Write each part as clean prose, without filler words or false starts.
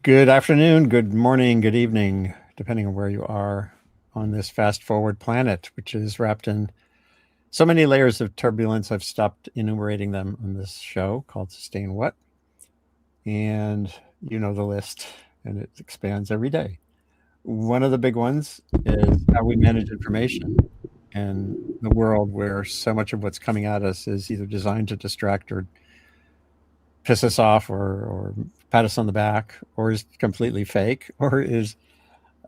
Good afternoon, good morning, good evening, depending on where you are on this fast forward planet, which is wrapped in so many layers of turbulence. I've stopped enumerating them on this show called Sustain What. And you know the list, and it expands every day. One of the big ones is how we manage information in the world where so much of what's coming at us is either designed to distract or piss us off or pat us on the back or is completely fake or is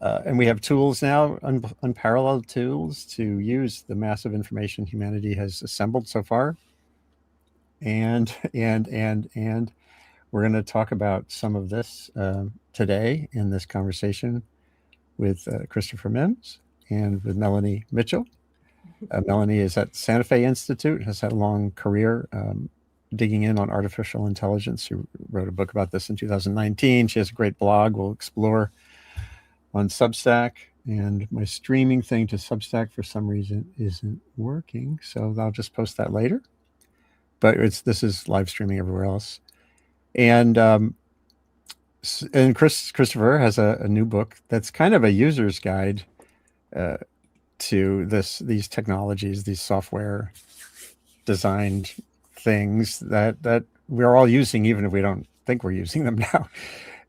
and we have tools now, unparalleled tools to use the massive information humanity has assembled so far. And we're going to talk about some of this today in this conversation with Christopher Mims and with Melanie Mitchell. Melanie is at Santa Fe Institute, has had a long career digging in on artificial intelligence. She wrote a book about this in 2019. She has a great blog we'll explore on Substack. And my streaming thing to Substack for some reason isn't working, so I'll just post that later. But this is live streaming everywhere else. And Christopher has a new book that's kind of a user's guide to these technologies, these software designed things that we're all using, even if we don't think we're using them now.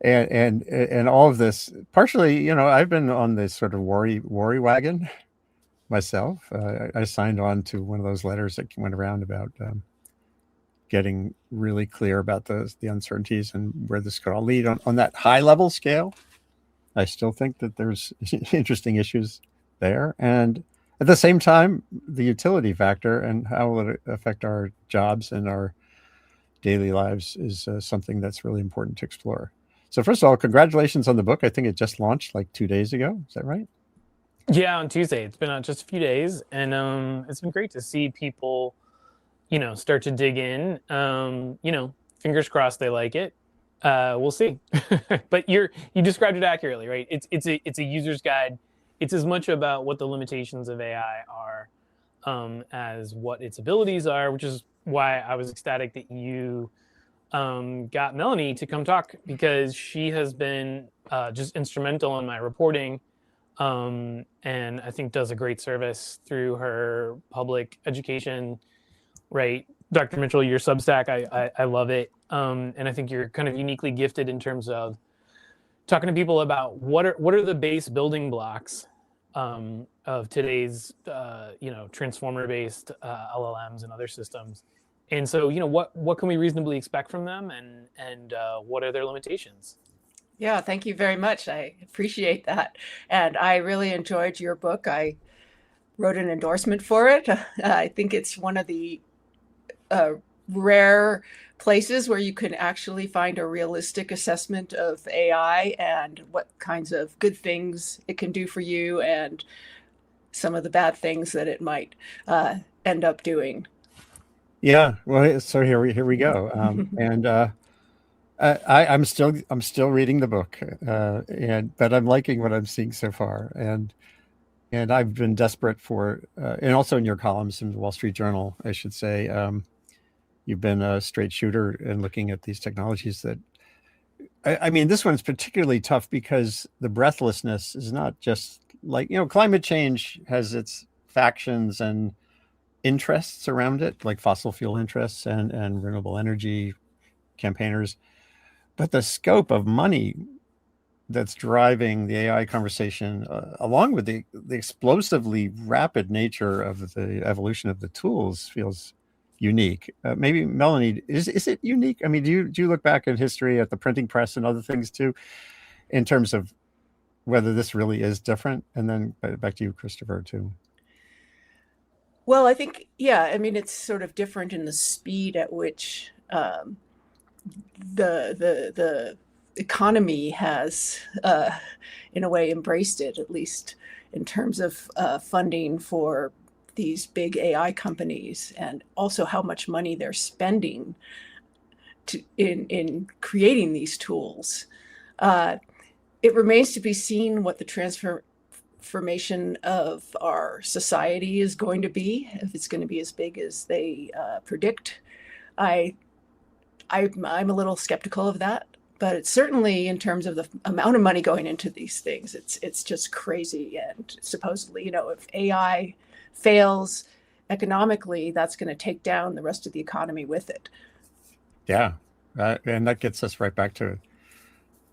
And all of this, partially, I've been on this sort of worry wagon myself. I signed on to one of those letters that went around about getting really clear about the uncertainties and where this could all lead on that high level scale. I still think that there's interesting issues there. And at the same time, the utility factor and how will it affect our jobs and our daily lives is something that's really important to explore. So first of all, congratulations on the book. I think it just launched like 2 days ago. Is that right? Yeah, on Tuesday. It's been out just a few days, and it's been great to see people, start to dig in. Fingers crossed they like it. We'll see. But you described it accurately, right? It's a user's guide. It's as much about what the limitations of AI are as what its abilities are, which is why I was ecstatic that you got Melanie to come talk, because she has been just instrumental in my reporting, and I think does a great service through her public education. Right, Dr. Mitchell, your Substack, I love it, and I think you're kind of uniquely gifted in terms of talking to people about what are the base building blocks of today's transformer-based LLMs and other systems. And so, what can we reasonably expect from them, and what are their limitations? Yeah, thank you very much. I appreciate that. And I really enjoyed your book. I wrote an endorsement for it. I think it's one of the rare places where you can actually find a realistic assessment of AI and what kinds of good things it can do for you and some of the bad things that it might end up doing. Yeah. Well, so here we go. And I'm still reading the book, but I'm liking what I'm seeing so far, and I've been desperate for, and also in your columns in the Wall Street Journal, I should say, you've been a straight shooter in looking at these technologies that, I mean, this one's particularly tough because the breathlessness is not just like, climate change has its factions and interests around it, like fossil fuel interests and renewable energy campaigners. But the scope of money that's driving the AI conversation, along with the explosively rapid nature of the evolution of the tools, feels unique. Maybe Melanie, is it unique? I mean, do you look back at history, at the printing press and other things too, in terms of whether this really is different? And then back to you, Christopher, too. Well, I think, yeah, I mean, it's sort of different in the speed at which the economy has, in a way, embraced it, at least in terms of funding for these big AI companies, and also how much money they're spending in creating these tools. It remains to be seen what the transformation of our society is going to be, if it's going to be as big as they predict. I'm a little skeptical of that, but it's certainly in terms of the amount of money going into these things, it's just crazy. And supposedly, if AI fails economically, that's going to take down the rest of the economy with it. Yeah, and that gets us right back to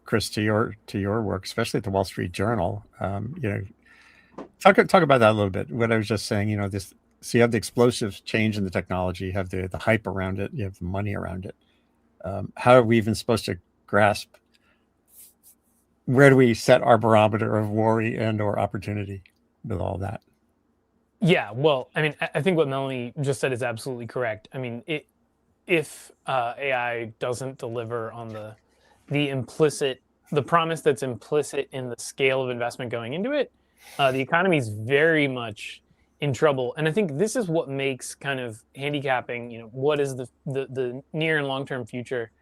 Chris, to your work, especially at the Wall Street Journal. Talk about that a little bit. What I was just saying, this. So you have the explosive change in the technology, you have the hype around it, you have the money around it. How are we even supposed to grasp? Where do we set our barometer of worry and or opportunity with all that? Yeah, well, I mean, I think what Melanie just said is absolutely correct. I mean, if AI doesn't deliver on the promise that's implicit in the scale of investment going into it, the economy is very much in trouble. And I think this is what makes kind of handicapping, what is the near and long-term future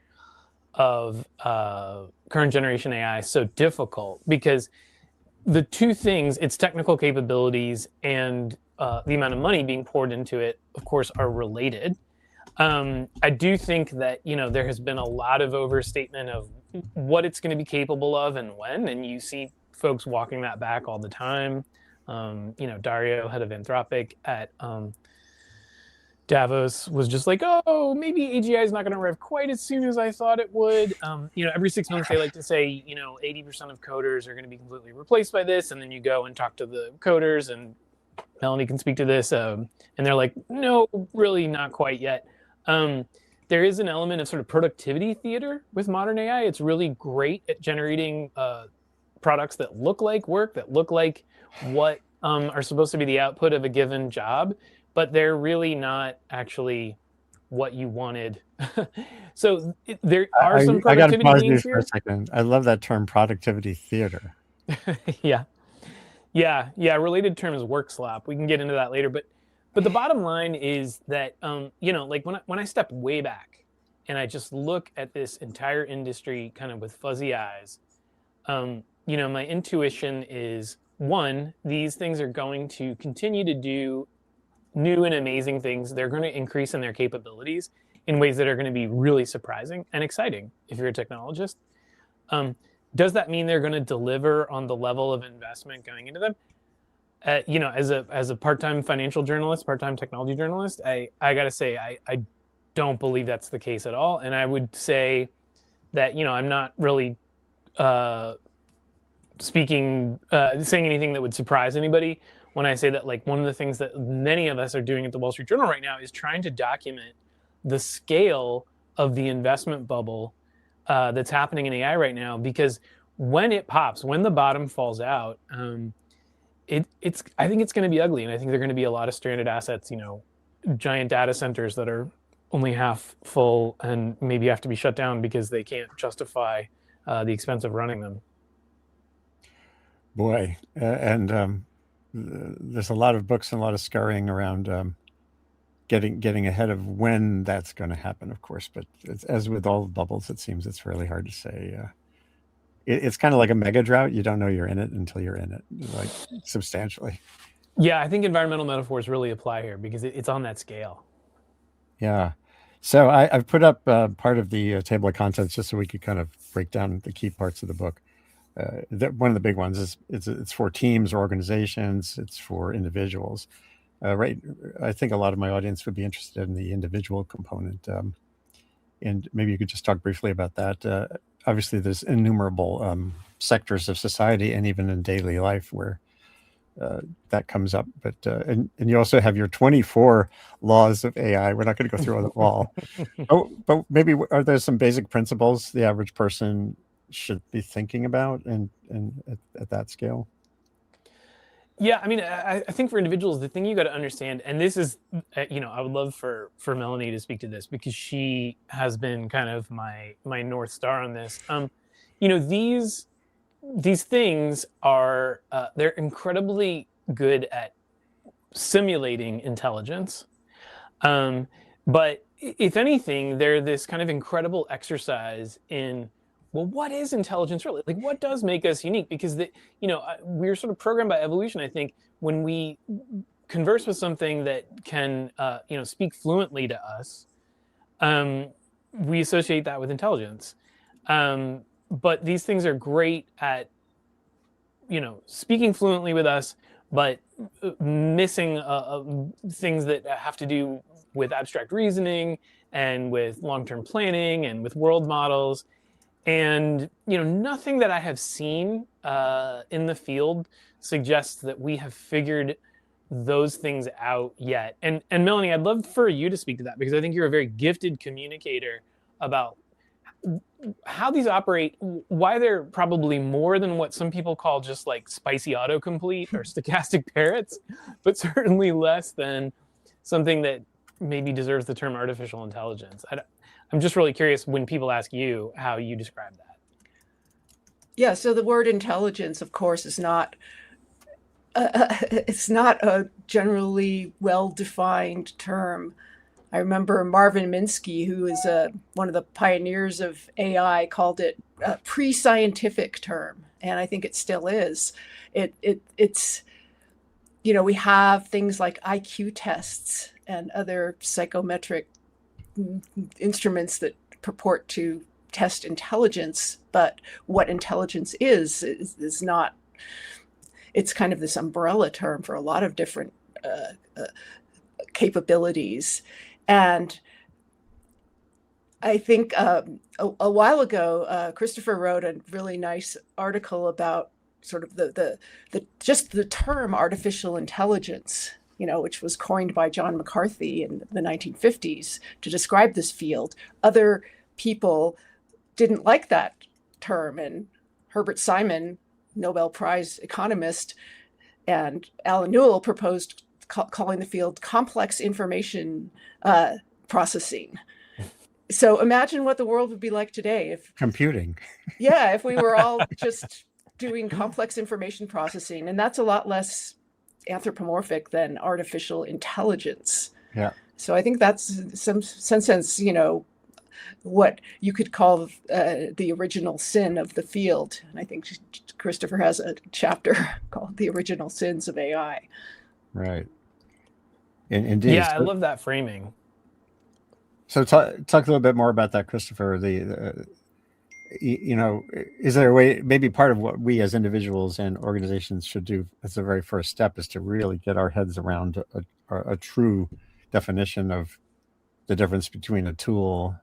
of current generation AI so difficult, because the two things, its technical capabilities and the amount of money being poured into it, of course, are related. I do think that, there has been a lot of overstatement of what it's going to be capable of and when, and you see folks walking that back all the time. Dario, head of Anthropic at Davos, was just like, oh, maybe AGI is not going to arrive quite as soon as I thought it would. Every 6 months they like to say, 80% of coders are going to be completely replaced by this. And then you go and talk to the coders, and Melanie can speak to this. And they're like, no, really not quite yet. There is an element of sort of productivity theater with modern AI. It's really great at generating products that look like work, that look like what are supposed to be the output of a given job, but they're really not actually what you wanted. So there are some productivity I got to pause gains you here. for a second. I love that term, productivity theater. Yeah. Related term is work slop. We can get into that later, but the bottom line is that like when I step way back and I just look at this entire industry kind of with fuzzy eyes, my intuition is, one, these things are going to continue to do new and amazing things. They're going to increase in their capabilities in ways that are going to be really surprising and exciting if you're a technologist. Does that mean they're going to deliver on the level of investment going into them? As a part-time financial journalist, part-time technology journalist, I got to say, I don't believe that's the case at all. And I would say that, I'm not really saying anything that would surprise anybody when I say that, like, one of the things that many of us are doing at the Wall Street Journal right now is trying to document the scale of the investment bubble that's happening in AI right now, because when it pops, when the bottom falls out, I think it's going to be ugly, and I think there are going to be a lot of stranded assets, giant data centers that are only half full and maybe have to be shut down because they can't justify the expense of running them. Boy, and there's a lot of books and a lot of scurrying around getting ahead of when that's going to happen, of course. But as with all bubbles, it seems it's really hard to say. It's kind of like a mega drought. You don't know you're in it until you're in it, like substantially. Yeah, I think environmental metaphors really apply here because it's on that scale. Yeah. So I've put up part of the table of contents just so we could kind of break down the key parts of the book. One of the big ones is it's for teams or organizations. It's for individuals. Right. I think a lot of my audience would be interested in the individual component. And maybe you could just talk briefly about that. Obviously, there's innumerable sectors of society and even in daily life where that comes up. But and you also have your 24 laws of AI. We're not going to go through them all. But maybe are there some basic principles the average person should be thinking about and at that scale? Yeah, I mean, I think for individuals, the thing you got to understand, and this is, I would love for Melanie to speak to this because she has been kind of my North Star on this. These things are they're incredibly good at simulating intelligence, but if anything, they're this kind of incredible exercise in, well, what is intelligence really? Like, what does make us unique? Because we're sort of programmed by evolution. I think when we converse with something that can, speak fluently to us, we associate that with intelligence. But these things are great at, speaking fluently with us, but missing things that have to do with abstract reasoning and with long-term planning and with world models. And nothing that I have seen in the field suggests that we have figured those things out yet. And Melanie, I'd love for you to speak to that, because I think you're a very gifted communicator about how these operate, why they're probably more than what some people call just like spicy autocomplete or stochastic parrots, but certainly less than something that maybe deserves the term artificial intelligence. I'm just really curious, when people ask you, how you describe that. Yeah, so the word intelligence, of course, is not it's not a generally well-defined term. I remember Marvin Minsky, who is one of the pioneers of AI, called it a pre-scientific term, and I think it still is. It's we have things like IQ tests and other psychometric instruments that purport to test intelligence, but what intelligence is not. It's kind of this umbrella term for a lot of different capabilities. And I think a while ago, Christopher wrote a really nice article about sort of the just the term artificial intelligence, which was coined by John McCarthy in the 1950s to describe this field. Other people didn't like that term, and Herbert Simon, Nobel Prize economist, and Alan Newell proposed calling the field complex information processing. So imagine what the world would be like today if computing. Yeah, if we were all just doing complex information processing, and that's a lot less anthropomorphic than artificial intelligence. Yeah. So I think that's some sense, what you could call the original sin of the field. And I think Christopher has a chapter called The Original Sins of AI. Right. Indeed. Yeah, I love that framing. So talk a little bit more about that, Christopher. Is there a way, maybe part of what we as individuals and organizations should do as the very first step is to really get our heads around a true definition of the difference between a tool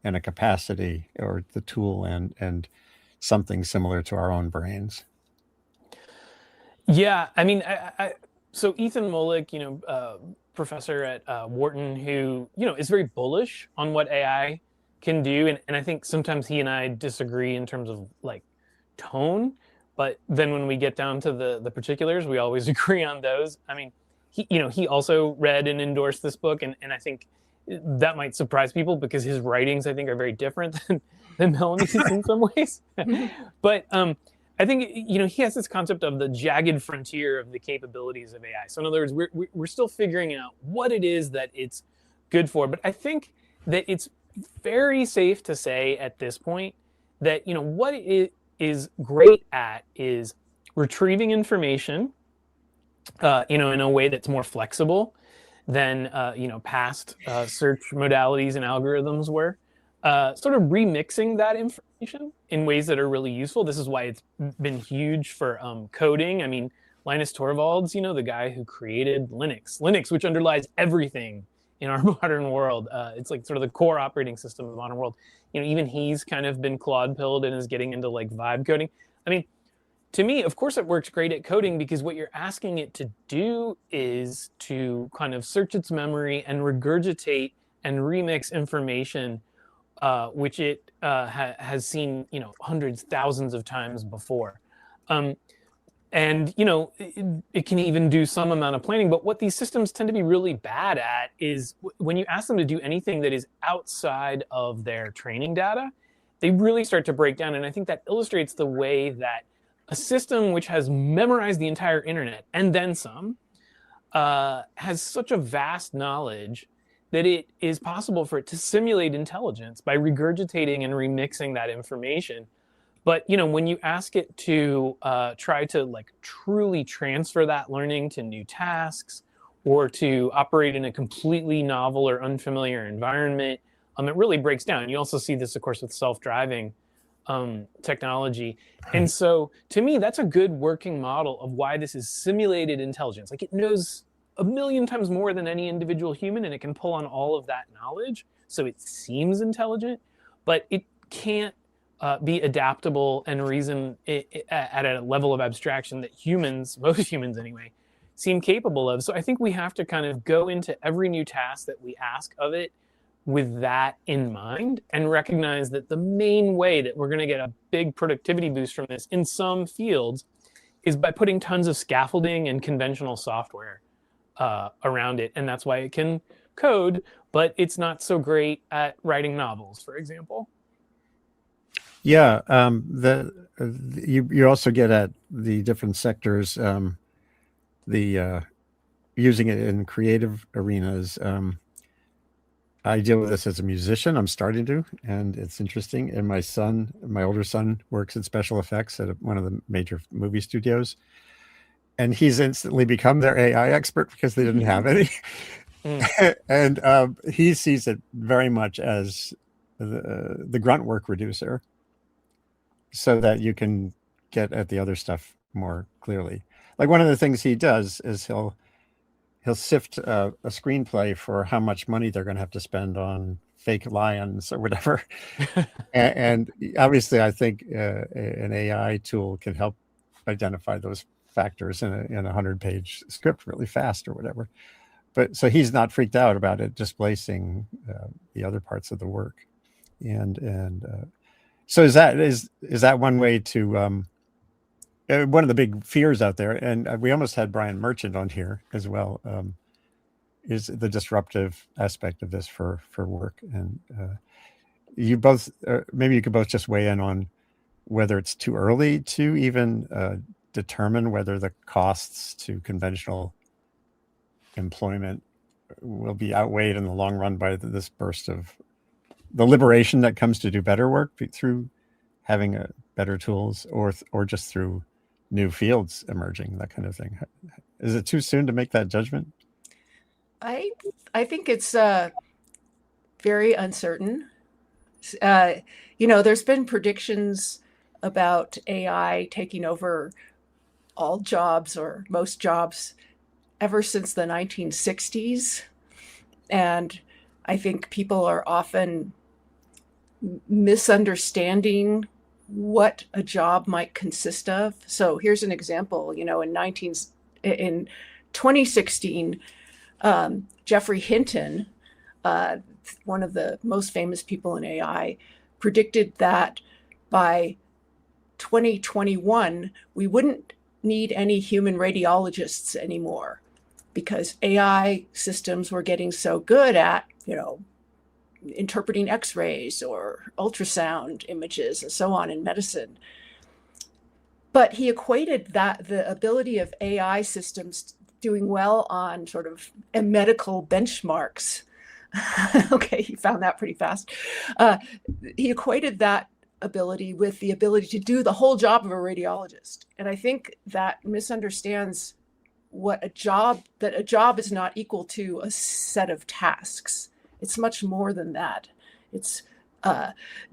and a capacity, or the tool and something similar to our own brains? Yeah, I mean, so Ethan Mollick, professor at Wharton, who, is very bullish on what AI can do. And I think sometimes he and I disagree in terms of like tone, but then when we get down to the particulars, we always agree on those. I mean, he also read and endorsed this book, and I think that might surprise people because his writings, I think, are very different than Melanie's in some ways. But I think, he has this concept of the jagged frontier of the capabilities of AI. So in other words, we're still figuring out what it is that it's good for. But I think that it's very safe to say at this point that, what it is great at is retrieving information, in a way that's more flexible than, past search modalities and algorithms were. Sort of remixing that information in ways that are really useful. This is why it's been huge for coding. I mean, Linus Torvalds, the guy who created Linux, which underlies everything in our modern world. It's like sort of the core operating system of the modern world. Even he's kind of been Claude-pilled and is getting into like vibe coding. I mean, to me, of course, it works great at coding, because what you're asking it to do is to kind of search its memory and regurgitate and remix information, which it has seen, hundreds, thousands of times before. And, it can even do some amount of planning. But what these systems tend to be really bad at is when you ask them to do anything that is outside of their training data, they really start to break down. And I think that illustrates the way that a system which has memorized the entire internet and then some has such a vast knowledge that it is possible for it to simulate intelligence by regurgitating and remixing that information. But, when you ask it to try to like truly transfer that learning to new tasks, or to operate in a completely novel or unfamiliar environment, it really breaks down. You also see this, of course, with self-driving technology. And so to me, that's a good working model of why this is simulated intelligence. Like, it knows a million times more than any individual human, and it can pull on all of that knowledge. So it seems intelligent, but it can't be adaptable and reason at a level of abstraction that humans, most humans anyway, seem capable of. So I think we have to kind of go into every new task that we ask of it with that in mind, and recognize that the main way that we're going to get a big productivity boost from this in some fields is by putting tons of scaffolding and conventional software around it. And that's why it can code, but it's not so great at writing novels, for example. Yeah, you also get at the different sectors, the using it in creative arenas. I deal with this as a musician. I'm starting to, and it's interesting. And my older son, works in special effects at one of the major movie studios, and he's instantly become their AI expert because they didn't have any. And he sees it very much as the grunt work reducer, so that you can get at the other stuff more clearly. Like, one of the things he does is he'll sift a screenplay for how much money they're going to have to spend on fake lions or whatever. and obviously, I think an AI tool can help identify those factors in a 100-page script really fast or whatever. But so he's not freaked out about it displacing the other parts of the work. And so is that one way to one of the big fears out there, and we almost had Brian Merchant on here as well, is the disruptive aspect of this for work. And you both, maybe you could both just weigh in on whether it's too early to even determine whether the costs to conventional employment will be outweighed in the long run by this burst of the liberation that comes to do better work through having better tools, or just through new fields emerging, that kind of thing. Is it too soon to make that judgment? I think it's very uncertain. There's been predictions about AI taking over all jobs or most jobs ever since the 1960s. And I think people are often misunderstanding what a job might consist of. So here's an example. In 2016, Jeffrey Hinton, one of the most famous people in AI, predicted that by 2021, we wouldn't need any human radiologists anymore, because AI systems were getting so good at, interpreting X-rays or ultrasound images and so on in medicine. But he equated that the ability of AI systems doing well on sort of medical benchmarks. Okay, he found that pretty fast. He equated that ability with the ability to do the whole job of a radiologist. And I think that misunderstands that a job is not equal to a set of tasks. It's much more than that. It's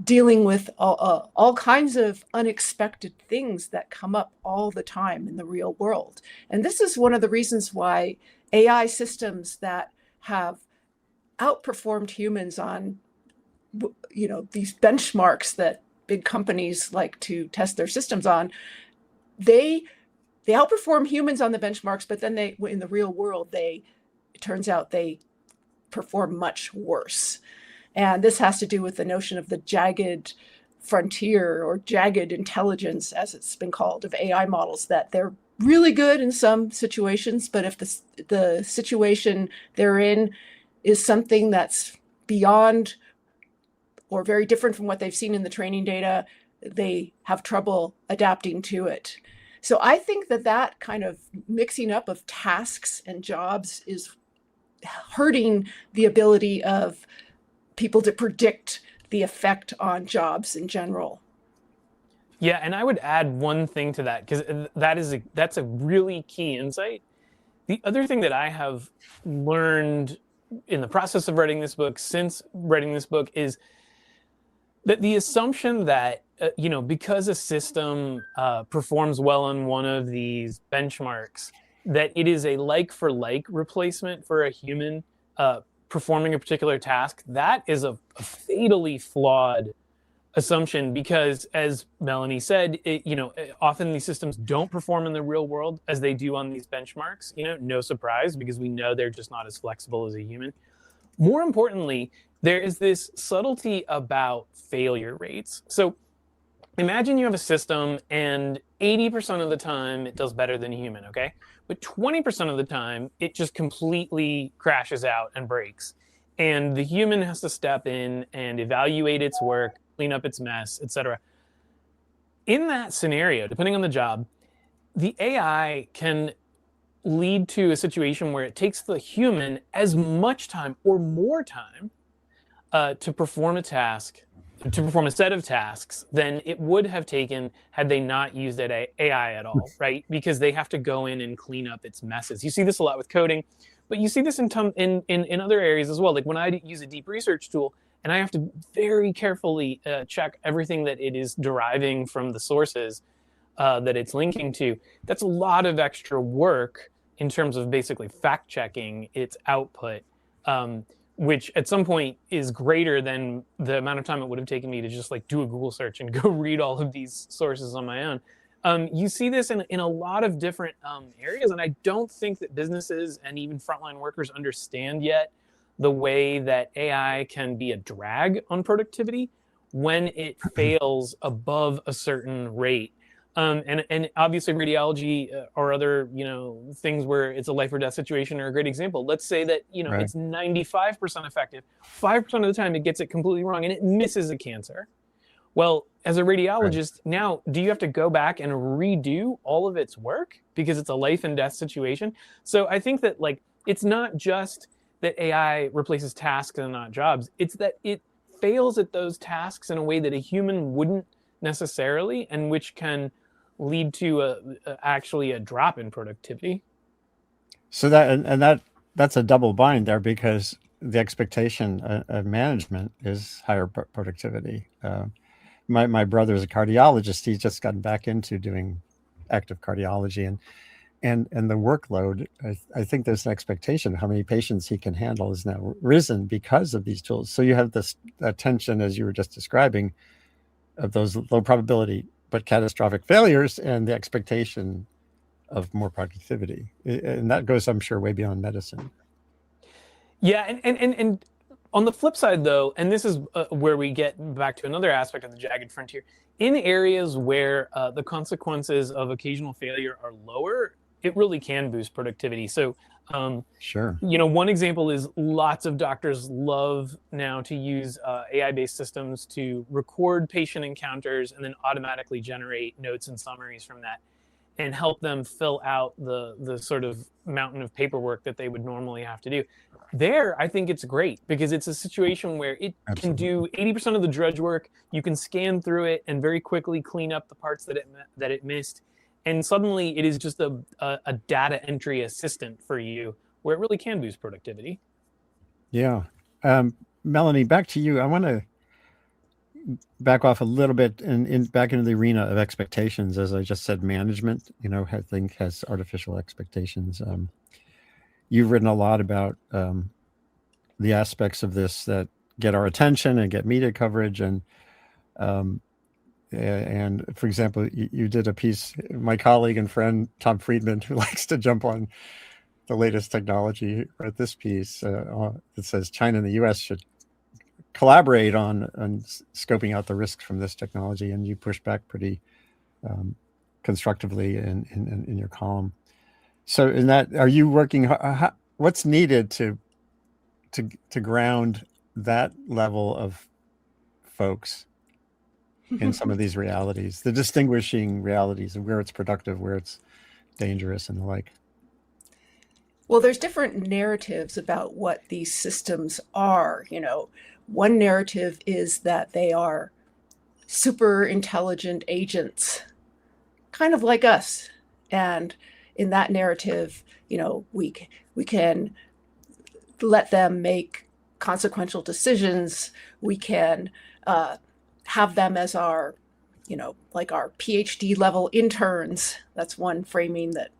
dealing with all kinds of unexpected things that come up all the time in the real world. And this is one of the reasons why AI systems that have outperformed humans on, these benchmarks that big companies like to test their systems on, they outperform humans on the benchmarks, but then in the real world, it turns out they perform much worse. And this has to do with the notion of the jagged frontier, or jagged intelligence, as it's been called, of AI models, that they're really good in some situations, but if the situation they're in is something that's beyond or very different from what they've seen in the training data, they have trouble adapting to it. So I think that kind of mixing up of tasks and jobs is hurting the ability of people to predict the effect on jobs in general. Yeah, and I would add one thing to that, because that's a really key insight. The other thing that I have learned in the process of writing this book, since writing this book, is that the assumption that because a system performs well on one of these benchmarks, that it is a like for like replacement for a human performing a particular task, that is a fatally flawed assumption, because as Melanie said, often these systems don't perform in the real world as they do on these benchmarks. No surprise, because we know they're just not as flexible as a human. More importantly, there is this subtlety about failure rates. So imagine you have a system and 80% of the time it does better than a human, okay? But 20% of the time it just completely crashes out and breaks. And the human has to step in and evaluate its work, clean up its mess, etc. In that scenario, depending on the job, the AI can lead to a situation where it takes the human as much time or more time to perform a task, to perform a set of tasks than it would have taken had they not used AI at all, right? Because they have to go in and clean up its messes. You see this a lot with coding, but you see this in other areas as well. Like when I use a deep research tool and I have to very carefully check everything that it is deriving from the sources that it's linking to, that's a lot of extra work in terms of basically fact checking its output, which at some point is greater than the amount of time it would have taken me to just like do a Google search and go read all of these sources on my own. You see this in a lot of different areas, and I don't think that businesses and even frontline workers understand yet the way that AI can be a drag on productivity when it fails above a certain rate. And obviously radiology or other, things where it's a life or death situation are a great example. Let's say that, Right. it's 95% effective. 5% of the time it gets it completely wrong and it misses a cancer. Well, as a radiologist, now, do you have to go back and redo all of its work because it's a life and death situation? So I think that it's not just that AI replaces tasks and not jobs. It's that it fails at those tasks in a way that a human wouldn't necessarily, and which can lead to actually a drop in productivity. So that's a double bind there, because the expectation of management is higher productivity. My brother's a cardiologist. He's just gotten back into doing active cardiology, and the workload. I think there's an expectation of how many patients he can handle is now risen because of these tools. So you have this tension, as you were just describing, of those low probability but catastrophic failures and the expectation of more productivity. And that goes, I'm sure, way beyond medicine. Yeah, and on the flip side, though, and this is where we get back to another aspect of the jagged frontier, in areas where the consequences of occasional failure are lower, it really can boost productivity. So, Sure. One example is lots of doctors love now to use AI-based systems to record patient encounters and then automatically generate notes and summaries from that, and help them fill out the sort of mountain of paperwork that they would normally have to do. There, I think it's great because it's a situation where it can do 80% of the drudge work. You can scan through it and very quickly clean up the parts that it missed. And suddenly it is just a data entry assistant for you, where it really can boost productivity. Yeah. Melanie, back to you. I want to back off a little bit and back into the arena of expectations. As I just said, management, I think has artificial expectations. You've written a lot about the aspects of this that get our attention and get media coverage. And for example, you did a piece, my colleague and friend, Tom Friedman, who likes to jump on the latest technology, wrote this piece that says China and the US should collaborate on scoping out the risks from this technology, and you push back pretty constructively in your column. So in that, are you working, what's needed to ground that level of folks in some of these realities, the distinguishing realities of where it's productive, where it's dangerous, and the like? Well, there's different narratives about what these systems are. One narrative is that they are super intelligent agents, kind of like us. And in that narrative, we can let them make consequential decisions. We can have them as our, like our PhD level interns. That's one framing that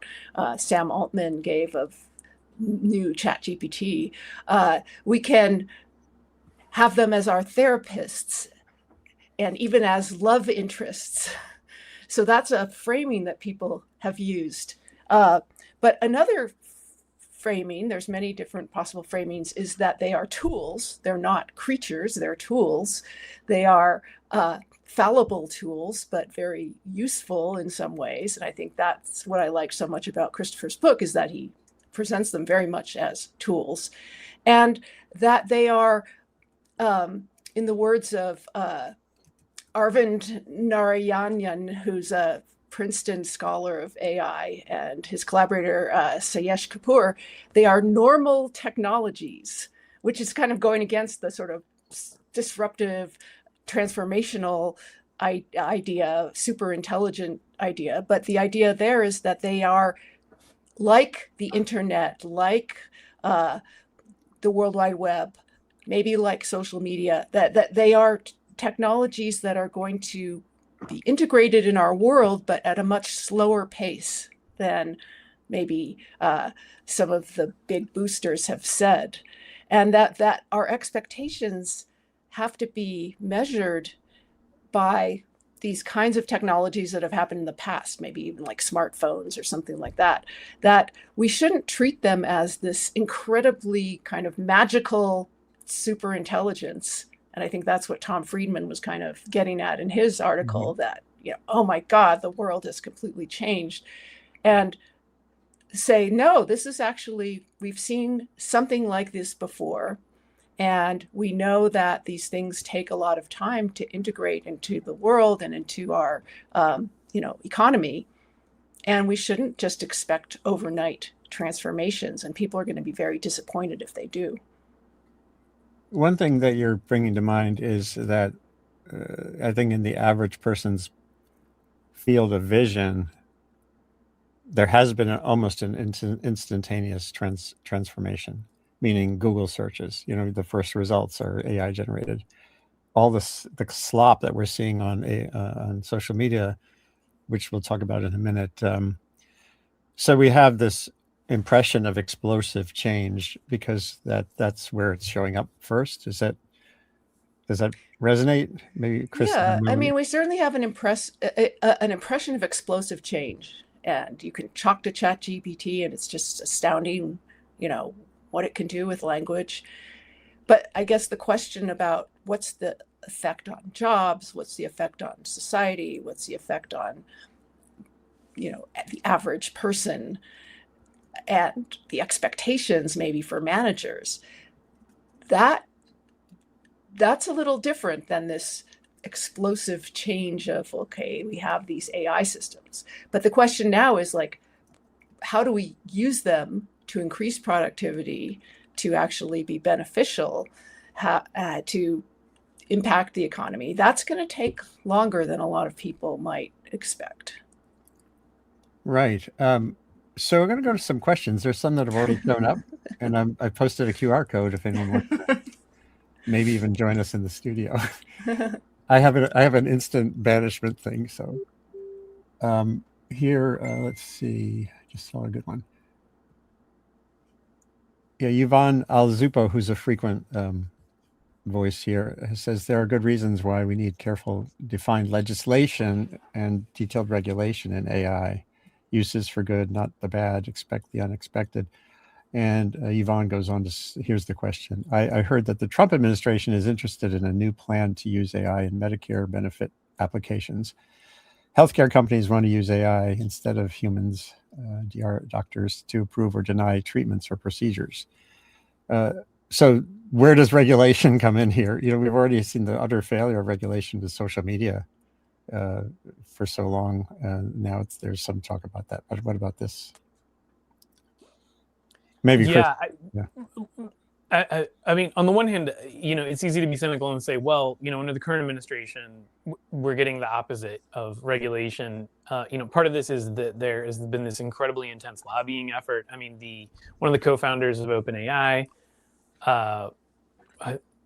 Sam Altman gave of new ChatGPT. We can have them as our therapists and even as love interests. So that's a framing that people have used. But another framing, there's many different possible framings, is that they are tools. They're not creatures, they're tools. They are fallible tools, but very useful in some ways. And I think that's what I like so much about Christopher's book, is that he presents them very much as tools. And that they are, in the words of Arvind Narayanan, who's a Princeton scholar of AI, and his collaborator, Sayesh Kapoor, they are normal technologies, which is kind of going against the sort of disruptive, transformational idea, super intelligent idea. But the idea there is that they are like the internet, like the World Wide Web, maybe like social media, that they are technologies that are going to be integrated in our world, but at a much slower pace than maybe some of the big boosters have said. And that our expectations have to be measured by these kinds of technologies that have happened in the past, maybe even like smartphones or something like that, that we shouldn't treat them as this incredibly kind of magical super intelligence. And I think that's what Tom Friedman was kind of getting at in his article, that, oh my God, the world has completely changed. And say, no, this is actually, we've seen something like this before. And we know that these things take a lot of time to integrate into the world and into our, economy. And we shouldn't just expect overnight transformations. And people are going to be very disappointed if they do. One thing that you're bringing to mind is that I think in the average person's field of vision, there has been almost an instantaneous transformation, meaning Google searches. The first results are AI generated. All the slop that we're seeing on social media, which we'll talk about in a minute. So we have this impression of explosive change because that's where it's showing up first. Does that resonate? Maybe Chris? Yeah, I mean, we certainly have an impression of explosive change, and you can talk to ChatGPT, and it's just astounding, what it can do with language. But I guess the question about what's the effect on jobs, what's the effect on society, what's the effect on, the average person, and the expectations maybe for managers, that's a little different than this explosive change of, okay, we have these AI systems. But the question now is like, how do we use them to increase productivity, to actually be beneficial, to impact the economy? That's going to take longer than a lot of people might expect. Right. So we're going to go to some questions. There's some that have already shown up, and I posted a QR code if anyone wants to maybe even join us in the studio. I have an instant banishment thing. So here, let's see. I just saw a good one. Yeah, Yvonne Alzupo, who's a frequent voice here, says there are good reasons why we need careful defined legislation and detailed regulation in AI. Uses for good, not the bad. Expect the unexpected. And Yvonne goes on to, here's the question. I heard that the Trump administration is interested in a new plan to use AI in Medicare benefit applications. Healthcare companies want to use AI instead of humans, doctors, to approve or deny treatments or procedures. So where does regulation come in here? We've already seen the utter failure of regulation to social media for so long. Now there's some talk about that. But what about this? Maybe Chris. I mean, on the one hand, it's easy to be cynical and say, well, under the current administration, we're getting the opposite of regulation. Part of this is that there has been this incredibly intense lobbying effort. I mean, one of the co-founders of OpenAI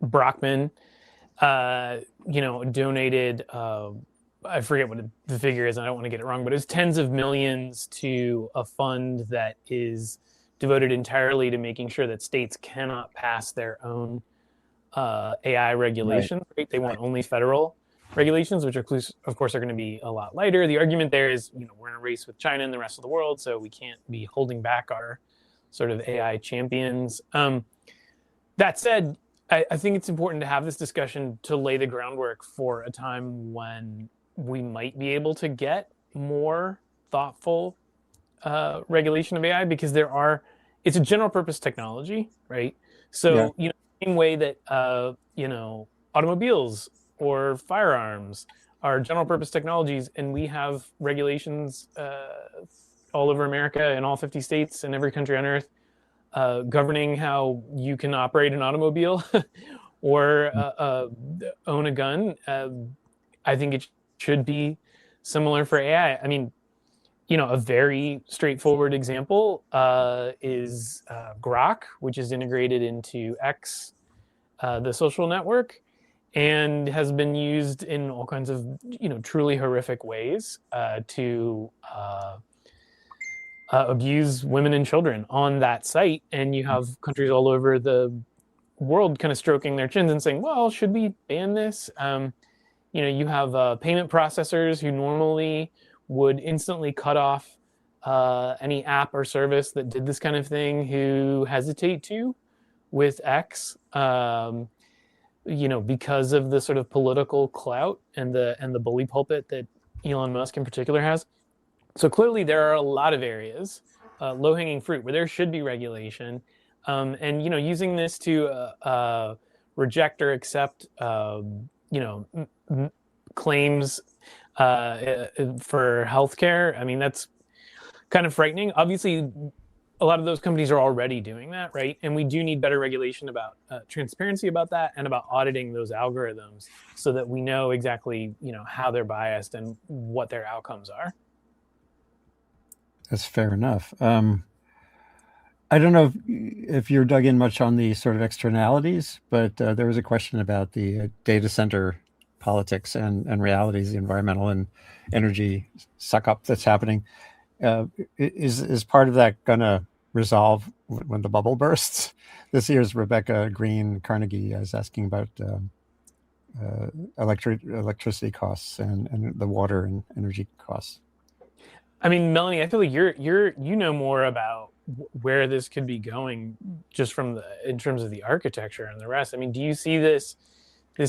Brockman, donated, I forget what the figure is, and I don't want to get it wrong, but it was tens of millions to a fund that is devoted entirely to making sure that states cannot pass their own AI regulations. Right? They want only federal regulations, which of course are going to be a lot lighter. The argument there is, we're in a race with China and the rest of the world, so we can't be holding back our sort of AI champions. That said, I think it's important to have this discussion to lay the groundwork for a time when we might be able to get more thoughtful regulation of AI, because it's a general purpose technology, right? So, same way that, automobiles or firearms are general purpose technologies, and we have regulations all over America in all 50 states and every country on earth governing how you can operate an automobile or own a gun. I think it should be similar for AI. I mean, a very straightforward example is Grok, which is integrated into X, the social network, and has been used in all kinds of, truly horrific ways to abuse women and children on that site. And you have countries all over the world kind of stroking their chins and saying, well, should we ban this? You have payment processors who normally would instantly cut off any app or service that did this kind of thing, who hesitate to with X, because of the sort of political clout and the bully pulpit that Elon Musk in particular has. So clearly there are a lot of areas, low-hanging fruit, where there should be regulation. And, using this to reject or accept, claims for healthcare, I mean, that's kind of frightening. Obviously, a lot of those companies are already doing that, right? And we do need better regulation about transparency about that, and about auditing those algorithms so that we know exactly, how they're biased and what their outcomes are. That's fair enough. I don't know if you're dug in much on the sort of externalities, but there was a question about the data center politics and realities, the environmental and energy suck up that's happening. Is part of that going to resolve when the bubble bursts? This year's Rebecca Green Carnegie is asking about electricity costs and the water and energy costs. I mean, Melanie, I feel like you know more about where this could be going just in terms of the architecture and the rest. I mean, do you see this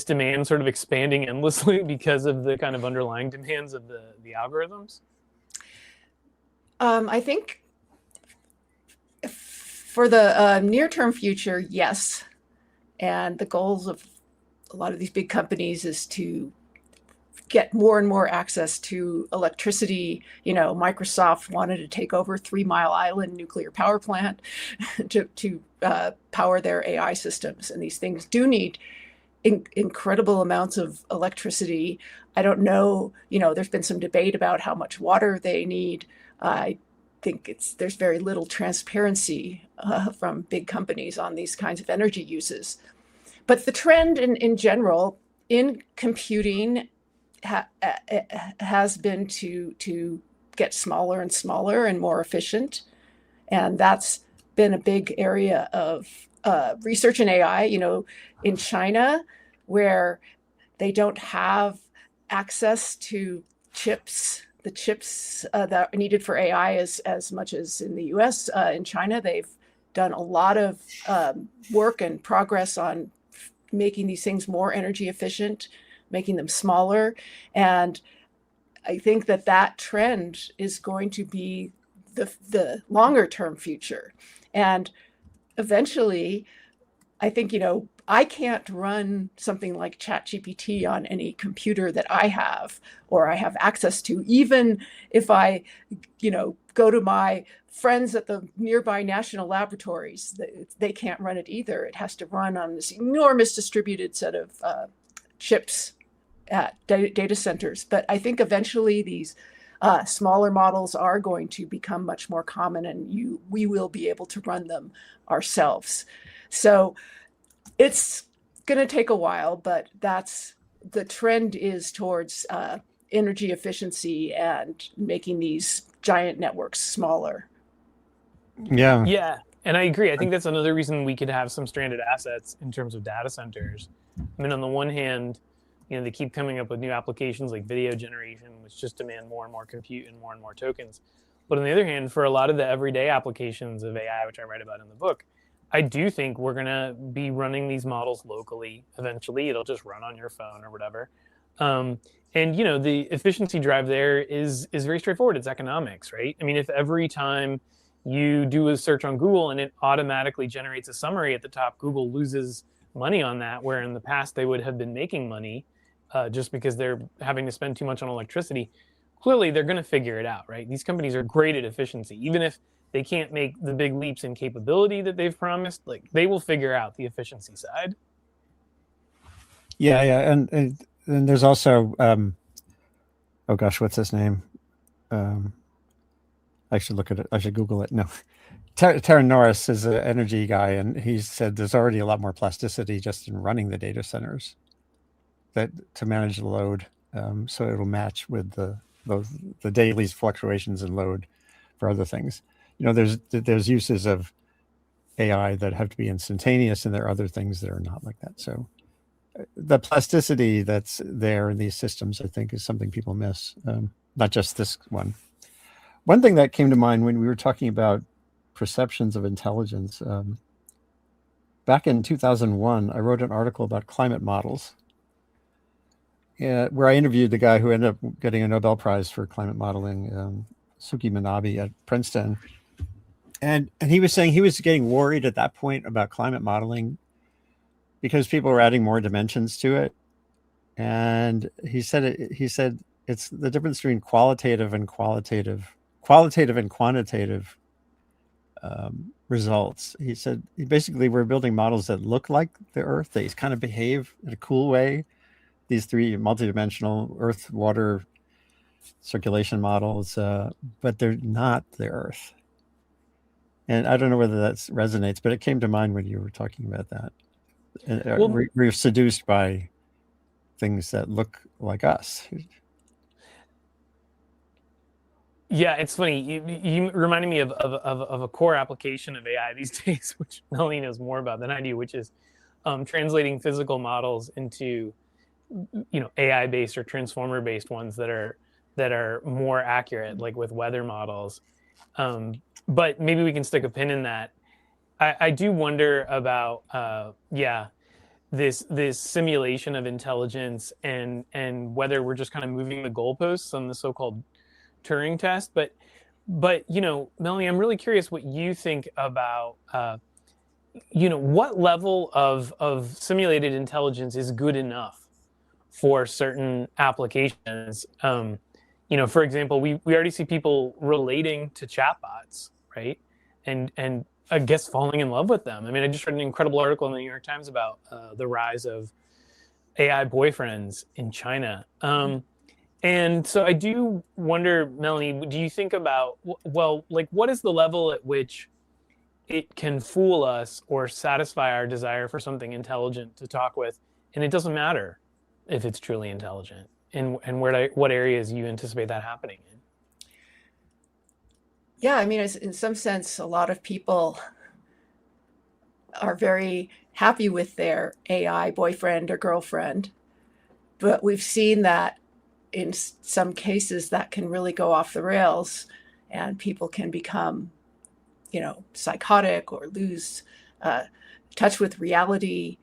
demand sort of expanding endlessly because of the kind of underlying demands of the algorithms? I think for the near-term future, yes. And the goals of a lot of these big companies is to get more and more access to electricity. Microsoft wanted to take over 3 Mile Island nuclear power plant to power their AI systems. And these things do need incredible amounts of electricity. I don't know, there's been some debate about how much water they need. I think there's very little transparency from big companies on these kinds of energy uses. But the trend in general in computing has been to get smaller and smaller and more efficient. And that's been a big area of research in AI, in China, where they don't have access to the chips that are needed for AI as much as in the US. In China, they've done a lot of work and progress on making these things more energy efficient, making them smaller. And I think that trend is going to be the longer term future. And eventually, I think, I can't run something like ChatGPT on any computer that I have or I have access to, even if I, go to my friends at the nearby national laboratories. They can't run it either. It has to run on this enormous distributed set of chips at data centers. But I think eventually these smaller models are going to become much more common, and we will be able to run them ourselves. So it's going to take a while, but that's the trend is towards energy efficiency and making these giant networks smaller. Yeah. Yeah, and I agree. I think that's another reason we could have some stranded assets in terms of data centers. I mean, on the one hand, they keep coming up with new applications like video generation, which just demand more and more compute and more tokens. But on the other hand, for a lot of the everyday applications of AI, which I write about in the book, I do think we're going to be running these models locally. Eventually, it'll just run on your phone or whatever. And the efficiency drive there is very straightforward. It's economics, right? I mean, if every time you do a search on Google and it automatically generates a summary at the top, Google loses money on that, where in the past they would have been making money just because they're having to spend too much on electricity. Clearly, they're going to figure it out, right? These companies are great at efficiency. Even if they can't make the big leaps in capability that they've promised, like they will figure out the efficiency side. Yeah, yeah, and there's also oh gosh, what's his name? I should look at it. I should Google it. No, Terran Norris is an energy guy, and he said there's already a lot more plasticity just in running the data centers that to manage the load, so it'll match with the daily fluctuations in load for other things. There's uses of AI that have to be instantaneous, and there are other things that are not like that. So the plasticity that's there in these systems, I think, is something people miss. Not just this one. One thing that came to mind when we were talking about perceptions of intelligence, back in 2001, I wrote an article about climate models, where I interviewed the guy who ended up getting a Nobel Prize for climate modeling, Suki Manabe at Princeton. And he was saying he was getting worried at that point about climate modeling because people were adding more dimensions to it. And he said it's the difference between qualitative and quantitative results. He said basically we're building models that look like the Earth. They kind of behave in a cool way. These three multidimensional Earth, water, circulation models, but they're not the Earth. And I don't know whether that resonates, but it came to mind when you were talking about that. And, we're seduced by things that look like us. Yeah, it's funny. You reminded me of a core application of AI these days, which Melanie knows more about than I do, which is translating physical models into AI-based or transformer-based ones that are more accurate, like with weather models. But maybe we can stick a pin in that. I do wonder about this simulation of intelligence and whether we're just kind of moving the goalposts on the so-called Turing test. But Melanie, I'm really curious what you think about what level of simulated intelligence is good enough for certain applications. For example, we already see people relating to chatbots, right? And I guess falling in love with them. I mean, I just read an incredible article in the New York Times about the rise of AI boyfriends in China. And so I do wonder, Melanie, do you think about, what is the level at which it can fool us or satisfy our desire for something intelligent to talk with? And it doesn't matter if it's truly intelligent. And what areas you anticipate that happening in? Yeah, I mean, in some sense, a lot of people are very happy with their AI boyfriend or girlfriend, but we've seen that in some cases that can really go off the rails, and people can become, psychotic or lose touch with reality,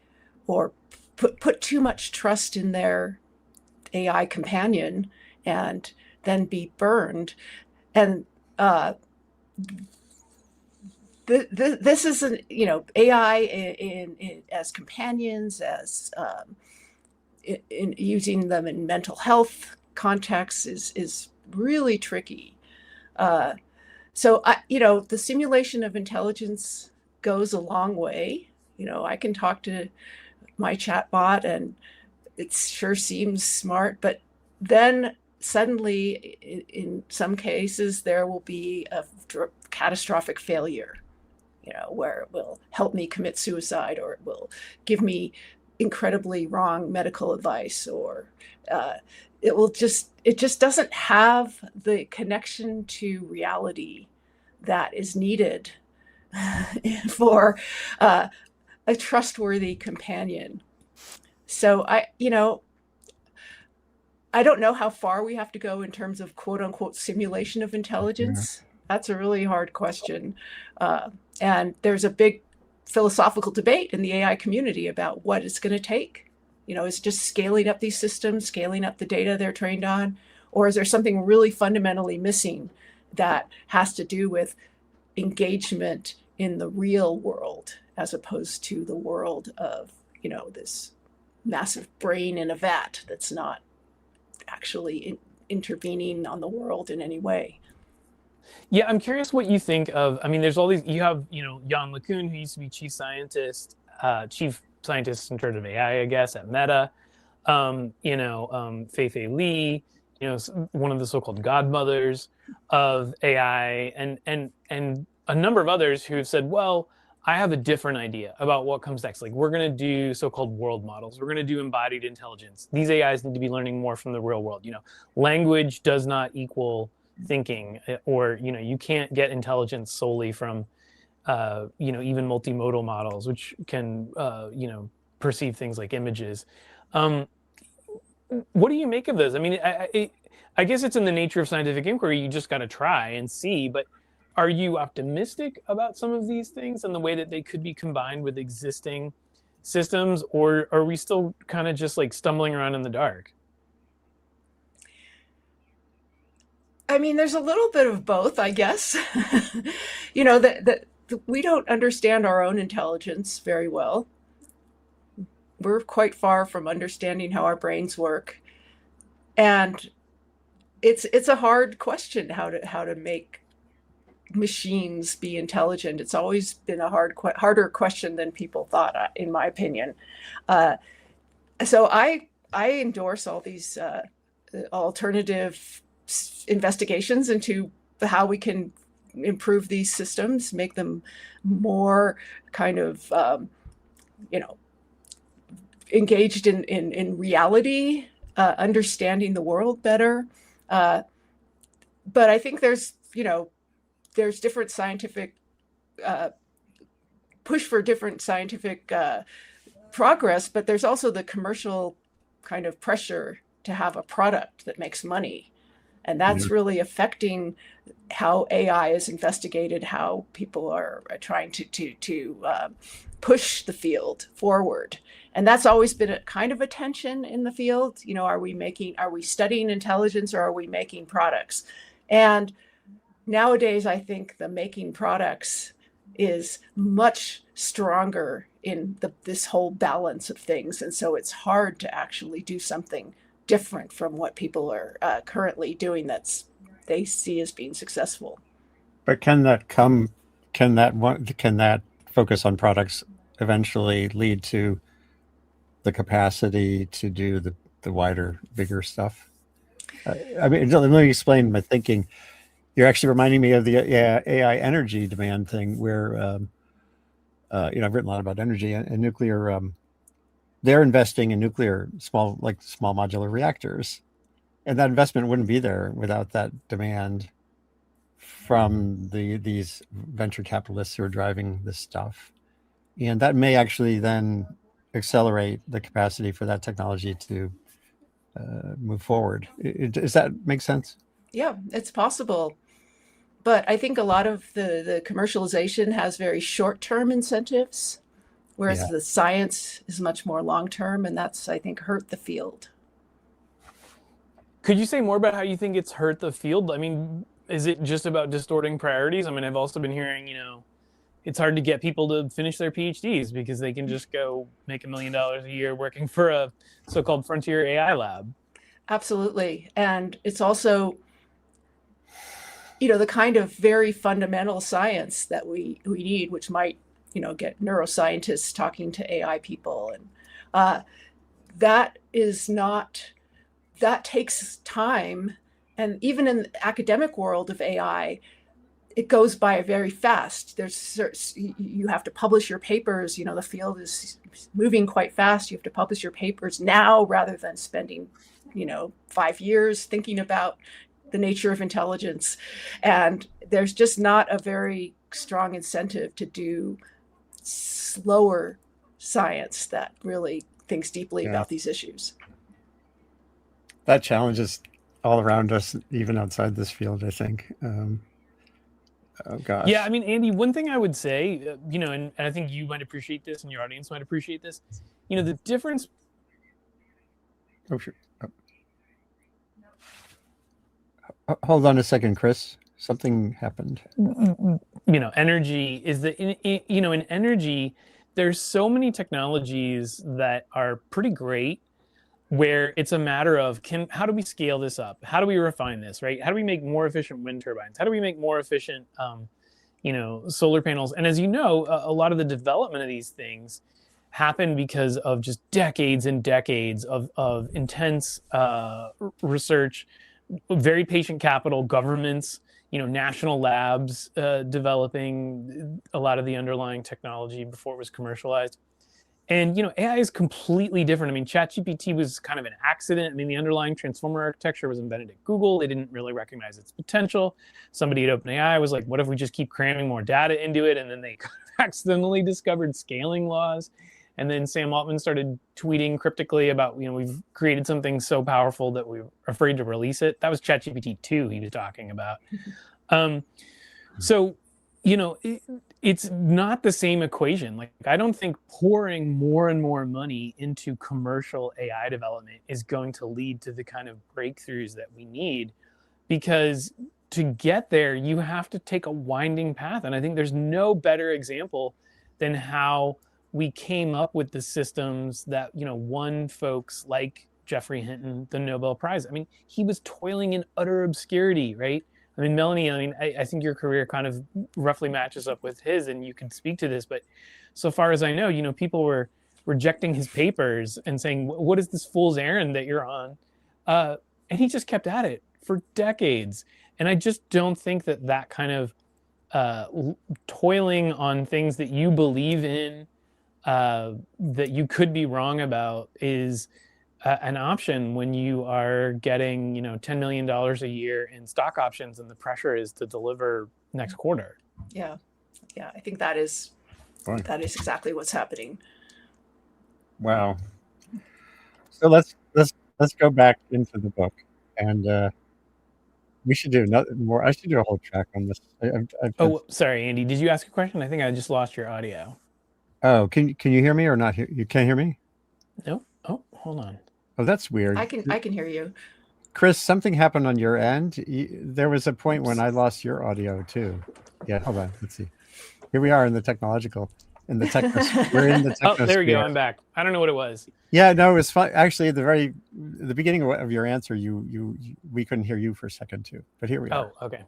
or put too much trust in their AI companion and then be burned. And this isn't, AI as companions, as in using them in mental health contexts is really tricky. So the simulation of intelligence goes a long way. I can talk to my chatbot and it sure seems smart, but then suddenly in some cases there will be a catastrophic failure. where it will help me commit suicide, or it will give me incredibly wrong medical advice, or it just doesn't have the connection to reality that is needed for a trustworthy companion. So I don't know how far we have to go in terms of quote unquote simulation of intelligence. That's a really hard question. And there's a big philosophical debate in the AI community about what it's going to take. Is it just scaling up these systems, scaling up the data they're trained on? Or is there something really fundamentally missing that has to do with engagement in the real world, as opposed to the world of, this massive brain in a vat that's not actually intervening on the world in any way? Yeah, I'm curious what you think of. I mean, there's all these. You have, Jan LeCun, who used to be chief scientist in charge of AI, I guess, at Meta. Fei Li, one of the so-called godmothers of AI, and a number of others who have said, well, I have a different idea about what comes next. Like, we're going to do so-called world models. We're going to do embodied intelligence. These AIs need to be learning more from the real world. Language does not equal thinking, or you can't get intelligence solely from even multimodal models, which can perceive things like images. What do you make of this? I mean, I guess it's in the nature of scientific inquiry. You just got to try and see. But are you optimistic about some of these things and the way that they could be combined with existing systems, or are we still kind of just like stumbling around in the dark? I mean, there's a little bit of both, I guess. that we don't understand our own intelligence very well. We're quite far from understanding how our brains work, and it's a hard question how to make machines be intelligent. It's always been a harder question than people thought, in my opinion. So I endorse all these alternative investigations into how we can improve these systems, make them more kind of engaged in reality, understanding the world better. But I think there's different scientific push for different scientific progress, but there's also the commercial kind of pressure to have a product that makes money. And that's really affecting how AI is investigated, how people are trying to push the field forward. And that's always been a kind of a tension in the field. Are we studying intelligence, or are we making products? And nowadays, I think the making products is much stronger in this whole balance of things. And so it's hard to actually do something different from what people are currently doing they see as being successful. But can that focus on products eventually lead to the capacity to do the wider, bigger stuff? I mean, let me explain my thinking. You're actually reminding me of the AI energy demand thing, where I've written a lot about energy and nuclear. They're investing in nuclear small modular reactors, and that investment wouldn't be there without that demand from these venture capitalists who are driving this stuff. And that may actually then accelerate the capacity for that technology to move forward. Does that make sense? Yeah, it's possible. But I think a lot of the commercialization has very short-term incentives, whereas the science is much more long-term, and that's, I think, hurt the field. Could you say more about how you think it's hurt the field? I mean, is it just about distorting priorities? I mean, I've also been hearing, it's hard to get people to finish their PhDs because they can just go make $1 million a year working for a so-called frontier AI lab. Absolutely. And it's also, the kind of very fundamental science that we need, which might, get neuroscientists talking to AI people. And that takes time. And even in the academic world of AI, it goes by very fast. You have to publish your papers. The field is moving quite fast. You have to publish your papers now rather than spending 5 years thinking about the nature of intelligence. And there's just not a very strong incentive to do slower science that really thinks deeply about these issues. That challenge is all around us, even outside this field, I think. Oh gosh. Yeah, I mean, Andy, one thing I would say, and I think you might appreciate this and your audience might appreciate this, the difference. Oh, sure. Oh. Hold on a second, Chris. Something happened. Energy is that, in energy, there's so many technologies that are pretty great where it's a matter of how do we scale this up? How do we refine this, right? How do we make more efficient wind turbines? How do we make more efficient, solar panels? And as you know, a lot of the development of these things happen because of just decades and decades of intense research, very patient capital, governments, national labs developing a lot of the underlying technology before it was commercialized. And, AI is completely different. I mean, ChatGPT was kind of an accident. I mean, the underlying transformer architecture was invented at Google. They didn't really recognize its potential. Somebody at OpenAI was like, what if we just keep cramming more data into it? And then they accidentally discovered scaling laws. And then Sam Altman started tweeting cryptically about, we've created something so powerful that we're afraid to release it. That was ChatGPT 2 he was talking about. So, it's not the same equation. Like, I don't think pouring more and more money into commercial AI development is going to lead to the kind of breakthroughs that we need, because to get there, you have to take a winding path. And I think there's no better example than how we came up with the systems that, won folks like Geoffrey Hinton the Nobel Prize. I mean, he was toiling in utter obscurity, right? I mean, Melanie, I think your career kind of roughly matches up with his, and you can speak to this, but so far as I know, people were rejecting his papers and saying, what is this fool's errand that you're on? And he just kept at it for decades. And I just don't think that kind of toiling on things that you believe in, that you could be wrong about, is an option when you are getting, $10 million a year in stock options, and the pressure is to deliver next quarter. Yeah, I think that is exactly what's happening. Wow. So let's go back into the book, and we should do more. I should do a whole track on this. Sorry, Andy. Did you ask a question? I think I just lost your audio. Oh, can you hear me or not? You can't hear me? No. Oh, hold on. Oh, that's weird. I can hear you. Chris, something happened on your end. There was a point when I lost your audio too. Yeah, hold on. Let's see. Here we are in the tech. We're in the technosphere. Oh, there we go. I'm back. I don't know what it was. Yeah, no, it was fun. Actually, at the beginning of your answer, we couldn't hear you for a second too. But here we are. Oh, okay.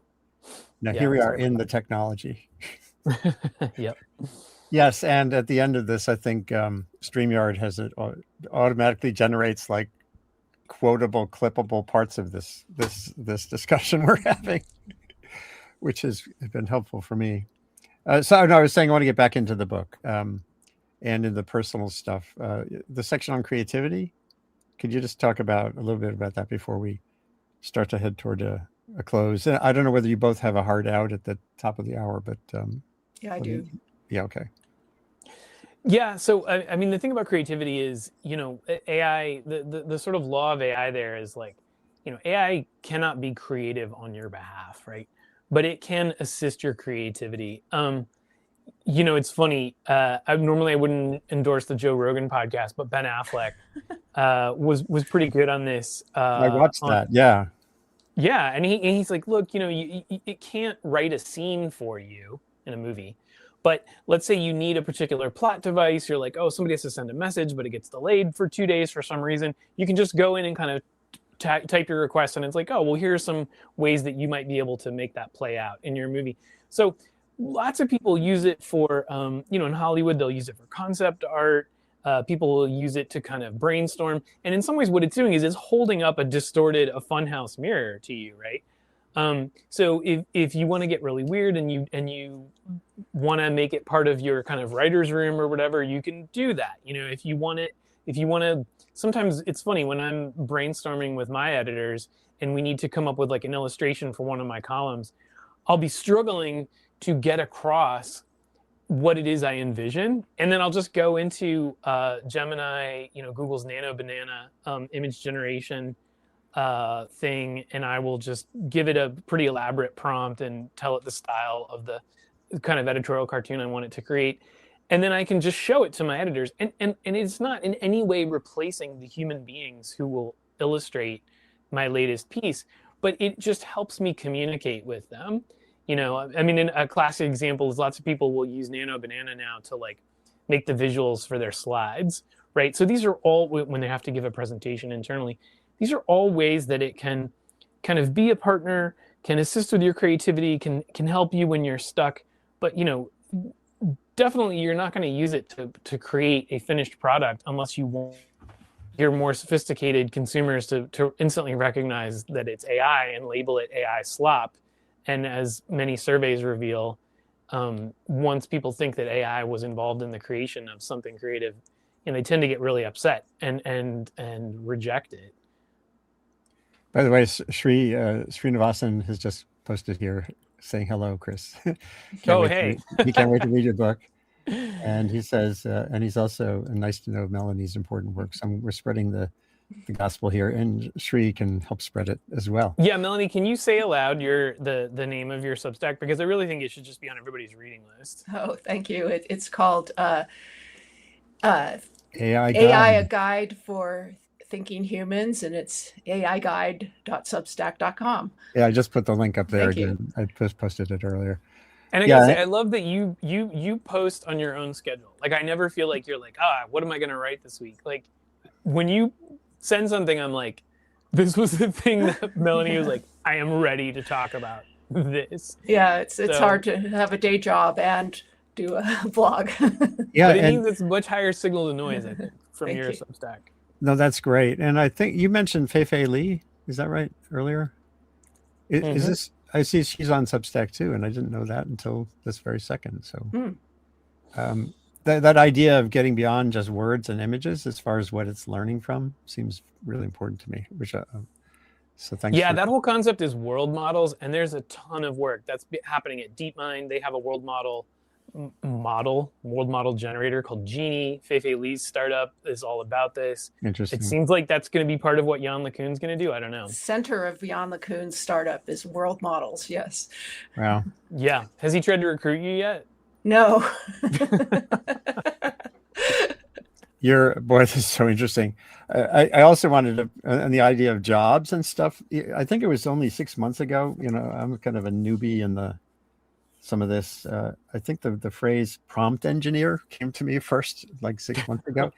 Now here we are in the technology. Yep. Yes, and at the end of this, I think StreamYard has it automatically generates like quotable, clippable parts of this discussion we're having, which has been helpful for me. I was saying I want to get back into the book and in the personal stuff. The section on creativity. Could you just talk about a little bit about that before we start to head toward a close? And I don't know whether you both have a hard out at the top of the hour, but yeah, I do. Yeah. Okay. Yeah. So, I mean, the thing about creativity is, AI, the sort of law of AI there is like, AI cannot be creative on your behalf, right? But it can assist your creativity. It's funny. I wouldn't endorse the Joe Rogan podcast, but Ben Affleck was pretty good on this. I watched that. Yeah. Yeah. And he's like, look, it can't write a scene for you in a movie. But let's say you need a particular plot device. You're like, oh, somebody has to send a message, but it gets delayed for 2 days for some reason. You can just go in and kind of type your request, and it's like, oh, well, here are some ways that you might be able to make that play out in your movie. So lots of people use it for, in Hollywood, they'll use it for concept art. People will use it to kind of brainstorm. And in some ways, what it's doing is it's holding up a funhouse mirror to you, right? So if you want to get really weird and you want to make it part of your kind of writer's room or whatever, you can do that. If you want to, sometimes it's funny when I'm brainstorming with my editors and we need to come up with like an illustration for one of my columns, I'll be struggling to get across what it is I envision. And then I'll just go into Gemini, Google's Nano Banana image generation thing, and I will just give it a pretty elaborate prompt and tell it the style of the kind of editorial cartoon I want it to create. And then I can just show it to my editors. And it's not in any way replacing the human beings who will illustrate my latest piece, but it just helps me communicate with them. I mean, in a classic example is lots of people will use Nano Banana now to like make the visuals for their slides, right? So these are all, when they have to give a presentation internally, these are all ways that it can kind of be a partner, can assist with your creativity, can help you when you're stuck. But, definitely you're not going to use it to create a finished product unless you want your more sophisticated consumers to instantly recognize that it's AI and label it AI slop. And as many surveys reveal, once people think that AI was involved in the creation of something creative, they tend to get really upset and reject it. By the way, Srinivasan has just posted here saying hello, Chris. Hey. He can't wait to read your book. And he says, and he's also nice to know Melanie's important work. So we're spreading the gospel here, and Sri can help spread it as well. Yeah, Melanie, can you say aloud the name of your Substack? Because I really think it should just be on everybody's reading list. Oh, thank you. It's called AI Guide. AI, a guide for thinking humans, and it's aiguide.substack.com. Yeah, I just put the link up there Thank you. again. I just posted it earlier. And I gotta say, I love that you post on your own schedule. Like, I never feel like you're like, what am I gonna write this week? Like, when you send something, I'm like, this was the thing that Melanie was like, I am ready to talk about this. Yeah, it's hard to have a day job and do a blog. Yeah, but it means it's much higher signal to noise, I think, from your Substack. No, that's great. And I think you mentioned Fei Li. Is that right? Earlier? Is this? I see she's on Substack too, and I didn't know that until this very second. So, that idea of getting beyond just words and images, as far as what it's learning from, seems really important to me. So thanks. Yeah, that whole concept is world models, and there's a ton of work that's happening at DeepMind. They have a world model generator called Genie. Fei Li's startup is all about this. Interesting. It seems like that's going to be part of what Jan LeCun's going to do. I don't know. Center of Jan LeCun's startup is world models. Yes. Wow. Yeah. Has he tried to recruit you yet? No. Boy, this is so interesting. I also wanted to, and the idea of jobs and stuff. I think it was only 6 months ago. I'm kind of a newbie in some of this. I think the phrase prompt engineer came to me first, like 6 months ago.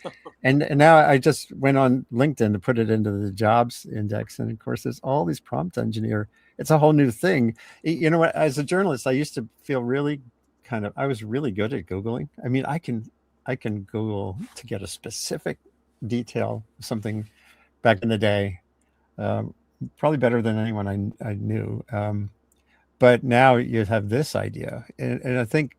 and now I just went on LinkedIn to put it into the jobs index. And of course, there's all these prompt engineer. It's a whole new thing. You know what? As a journalist, I used to feel I was really good at Googling. I mean, I can Google to get a specific detail of something back in the day, probably better than anyone I knew. But now you have this idea, and I think,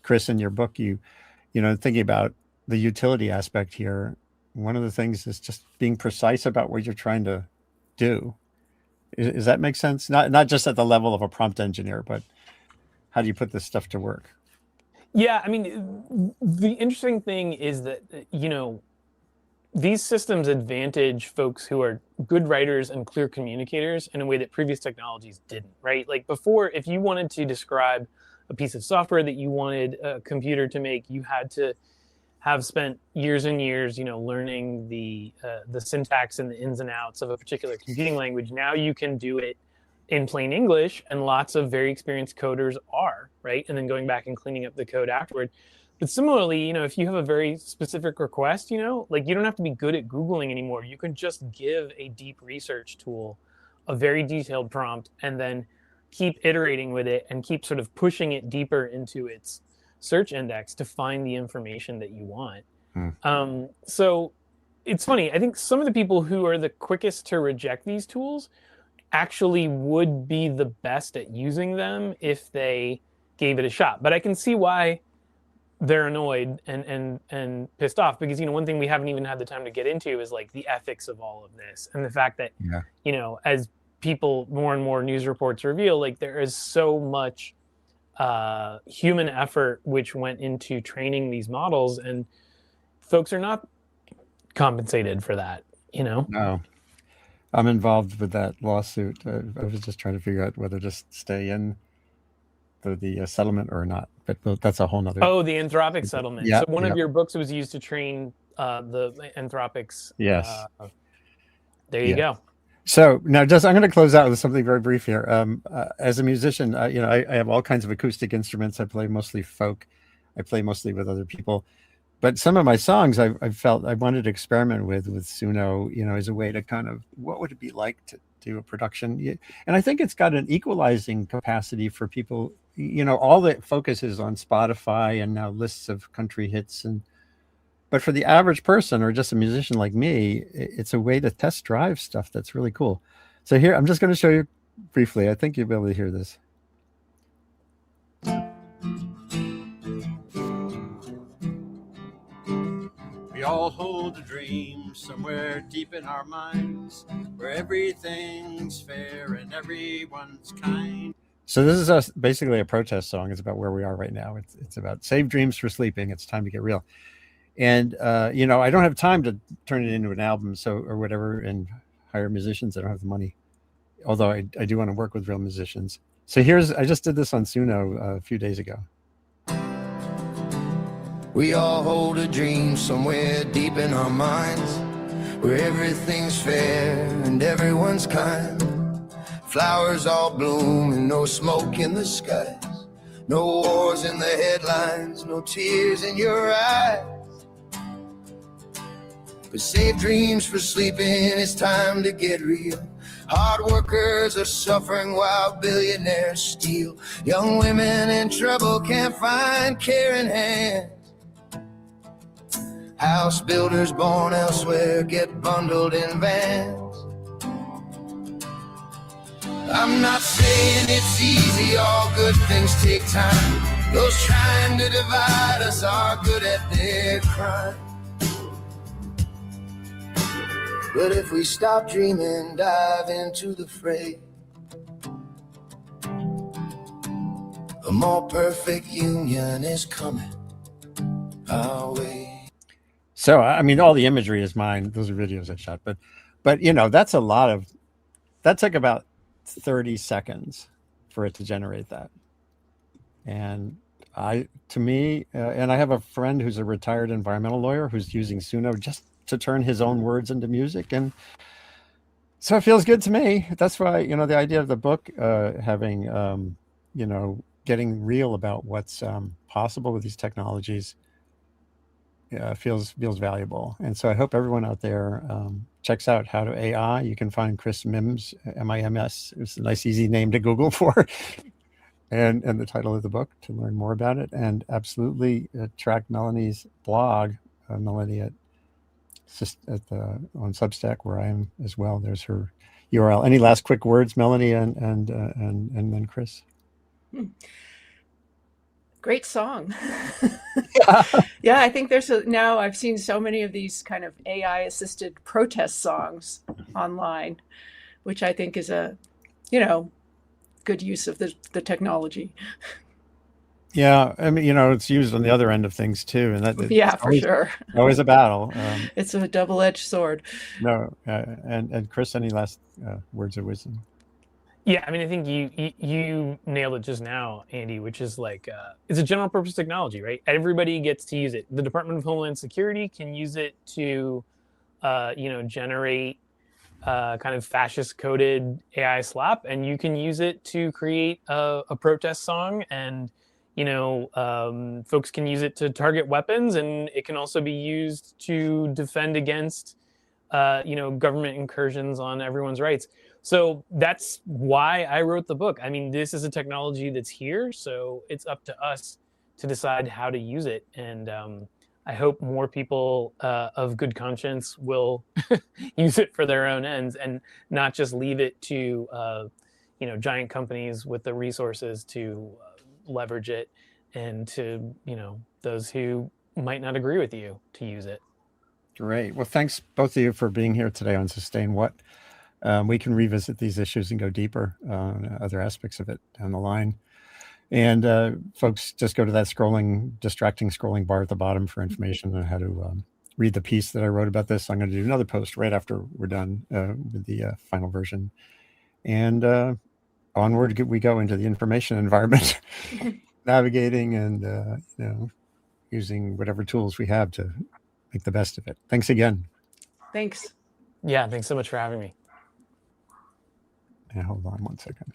Chris, in your book, thinking about the utility aspect here, one of the things is just being precise about what you're trying to do. Does that make sense? Not just at the level of a prompt engineer, but how do you put this stuff to work? Yeah, I mean, the interesting thing is that, these systems advantage folks who are good writers and clear communicators in a way that previous technologies didn't, right? Like before, if you wanted to describe a piece of software that you wanted a computer to make, you had to have spent years and years, learning the syntax and the ins and outs of a particular computing language. Now you can do it in plain English, and lots of very experienced coders are, right? And then going back and cleaning up the code afterward. But similarly, if you have a very specific request, like you don't have to be good at Googling anymore. You can just give a deep research tool a very detailed prompt and then keep iterating with it and keep sort of pushing it deeper into its search index to find the information that you want. So it's funny. I think some of the people who are the quickest to reject these tools actually would be the best at using them if they gave it a shot. But I can see why they're annoyed and pissed off, because, you know, one thing we haven't even had the time to get into is like the ethics of all of this, and the fact that, Yeah. you know, as people, more and more news reports reveal, like there is so much human effort which went into training these models, and folks are not compensated for that, you know? No, I'm involved with that lawsuit. I was just trying to figure out whether to stay in the settlement or not, but that's a whole nother. Oh, the Anthropic settlement. Yeah, So one yeah. of your books was used to train the Anthropic's. Yes. There you go. So now, I'm going to close out with something very brief here. As a musician, you know, I have all kinds of acoustic instruments. I play mostly folk. I play mostly with other people. But some of my songs I felt I wanted to experiment with Suno, you know, as a way to kind of, what would it be like to do a production? And I think it's got an equalizing capacity for people. You know, all the focus is on Spotify and now lists of country hits, but for the average person or just a musician like me, it's a way to test drive stuff that's really cool. So here, I'm just going to show you briefly. I think you'll be able to hear this. We all hold a dream somewhere deep in our minds where everything's fair and everyone's kind. So this is basically a protest song. It's about where we are right now. It's about save dreams for sleeping. It's time to get real. And, you know, I don't have time to turn it into an album, or whatever, and hire musicians. I don't have the money, although I do want to work with real musicians. So I just did this on Suno a few days ago. We all hold a dream somewhere deep in our minds where everything's fair and everyone's kind. Flowers all bloom and no smoke in the skies. No wars in the headlines, no tears in your eyes. But save dreams for sleeping, it's time to get real. Hard workers are suffering while billionaires steal. Young women in trouble can't find caring hands. House builders born elsewhere get bundled in vans. I'm not saying it's easy, all good things take time. Those trying to divide us are good at their crime. But if we stop dreaming, dive into the fray, a more perfect union is coming our way. So, I mean, all the imagery is mine. Those are videos I shot, but you know, that took about 30 seconds for it to generate that. And to me, and I have a friend who's a retired environmental lawyer who's using Suno just to turn his own words into music. And so it feels good to me. That's why, you know, the idea of the book, having, you know, getting real about what's possible with these technologies feels valuable. And so I hope everyone out there checks out How to AI. You can find Chris Mims, MIMS. It's a nice, easy name to Google for. and the title of the book to learn more about it. And absolutely track Melanie's blog, Melanie on Substack, where I am as well. There's her URL. Any last quick words, Melanie, and then Chris? Great song. Yeah, I think now I've seen so many of these kind of AI assisted protest songs online, which I think is a, you know, good use of the technology. Yeah, I mean, you know, it's used on the other end of things too, and yeah, for sure. Always a battle. It's a double-edged sword. No, and Chris, any last words of wisdom? Yeah, I mean, I think you nailed it just now, Andy, which is like, it's a general purpose technology, right? Everybody gets to use it. The Department of Homeland Security can use it to, you know, generate kind of fascist coded AI slap, and you can use it to create a protest song, and, you know, folks can use it to target weapons, and it can also be used to defend against, you know, government incursions on everyone's rights. So that's why I wrote the book. I mean, this is a technology that's here, so it's up to us to decide how to use it. And I hope more people of good conscience will use it for their own ends and not just leave it to giant companies with the resources to leverage it, and to those who might not agree with you to use it. Great. Well, thanks both of you for being here today on Sustain What. We can revisit these issues and go deeper on other aspects of it down the line. And folks, just go to that distracting scrolling bar at the bottom for information on how to read the piece that I wrote about this. I'm going to do another post right after we're done with the final version. And onward we go into the information environment, navigating and using whatever tools we have to make the best of it. Thanks again. Thanks. Yeah, thanks so much for having me. Yeah, hold on one second.